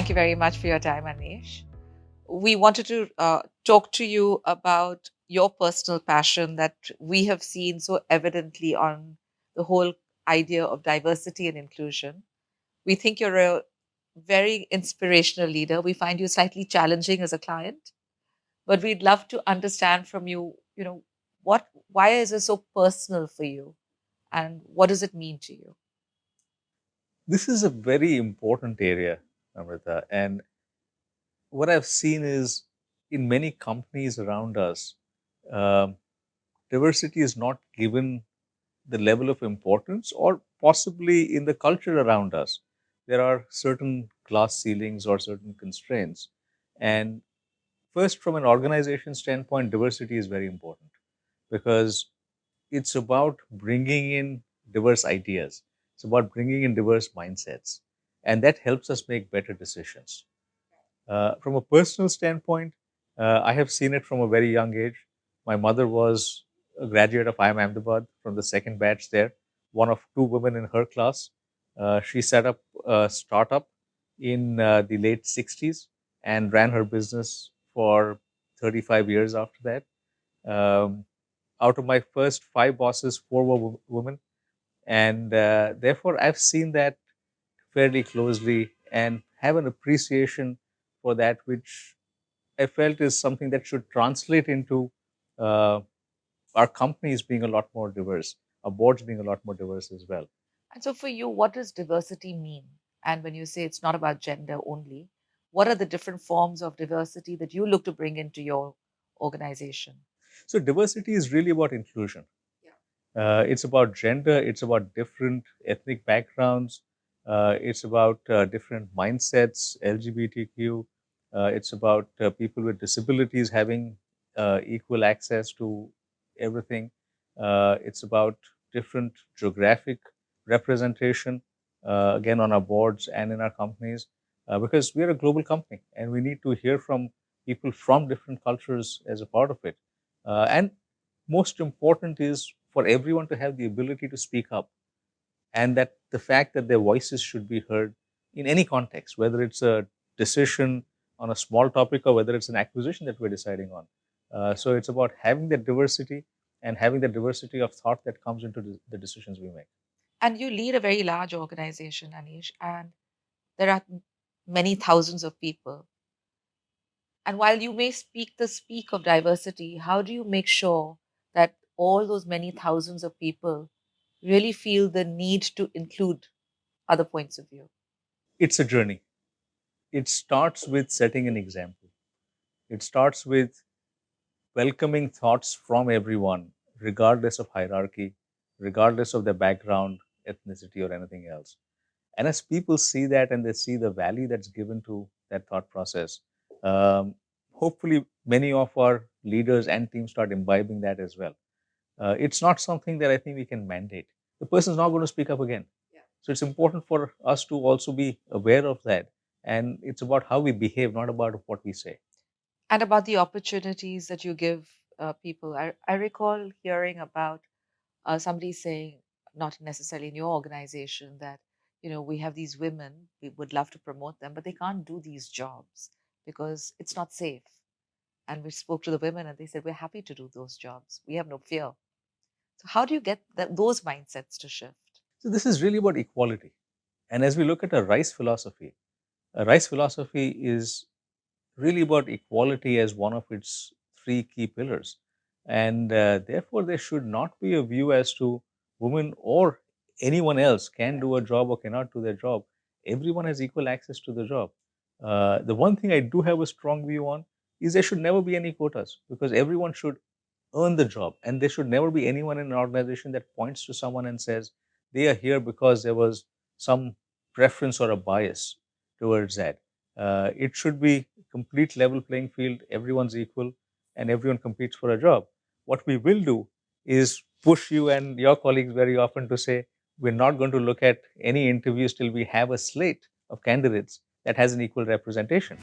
Thank you very much for your time, Anish. We wanted to talk to you about your personal passion that we have seen so evidently on the whole idea of diversity and inclusion. We think you're a very inspirational leader. We find you slightly challenging as a client, but we'd love to understand from you, why is it so personal for you and what does it mean to you? This is a very important area, Amrita. And what I've seen is in many companies around us, um, diversity is not given the level of importance, or possibly in the culture around us. There are certain glass ceilings or certain constraints. And first, from an organization standpoint, diversity is very important because it's about bringing in diverse ideas. It's about bringing in diverse mindsets. And that helps us make better decisions. From a personal standpoint, I have seen it from a very young age. My mother was a graduate of IIM Ahmedabad from the second batch there, one of two women in her class. She set up a startup in the late 60s and ran her business for 35 years after that. Um, Out of my first five bosses, four were women. And therefore, I've seen that fairly closely and have an appreciation for that, which I felt is something that should translate into uh, our companies being a lot more diverse, our boards being a lot more diverse as well. And so, for you, what does diversity mean? And when you say it's not about gender only, what are the different forms of diversity that you look to bring into your organization? So, diversity is really about inclusion. It's about gender, it's about different ethnic backgrounds, it's about different mindsets, LGBTQ, it's about people with disabilities having equal access to everything. It's about different geographic representation, again, on our boards and in our companies, because we are a global company and we need to hear from people from different cultures as a part of it. And most important is for everyone to have the ability to speak up, and that the fact that their voices should be heard in any context, whether it's a decision on a small topic or whether it's an acquisition that we're deciding on. So it's about having that diversity and having the diversity of thought that comes into the decisions we make. And you lead a very large organization, Anish, and there are many thousands of people. And while you may speak of diversity, how do you make sure that all those many thousands of people really feel the need to include other points of view? It's a journey. It starts with setting an example. It starts with welcoming thoughts from everyone, regardless of hierarchy, regardless of their background, ethnicity, or anything else. And as people see that and they see the value that's given to that thought process, hopefully many of our leaders and teams start imbibing that as well. It's not something that I think we can mandate. The person's not going to speak up again. So it's important for us to also be aware of that. And it's about how we behave, not about what we say. And about the opportunities that you give people. I recall hearing about somebody saying, not necessarily in your organization, that we have these women, we would love to promote them, but they can't do these jobs because it's not safe. And we spoke to the women, and they said, "We're happy to do those jobs. We have no fear." So, how do you get those mindsets to shift? So this is really about equality. And as we look at a rice philosophy is really about equality as one of its three key pillars. And therefore, there should not be a view as to women or anyone else can do a job or cannot do their job. Everyone has equal access to the job. The one thing I do have a strong view on is there should never be any quotas, because everyone should earn the job. And there should never be anyone in an organization that points to someone and says they are here because there was some preference or a bias towards that. It should be complete level playing field, everyone's equal, and everyone competes for a job. What we will do is push you and your colleagues very often to say, we're not going to look at any interviews till we have a slate of candidates that has an equal representation.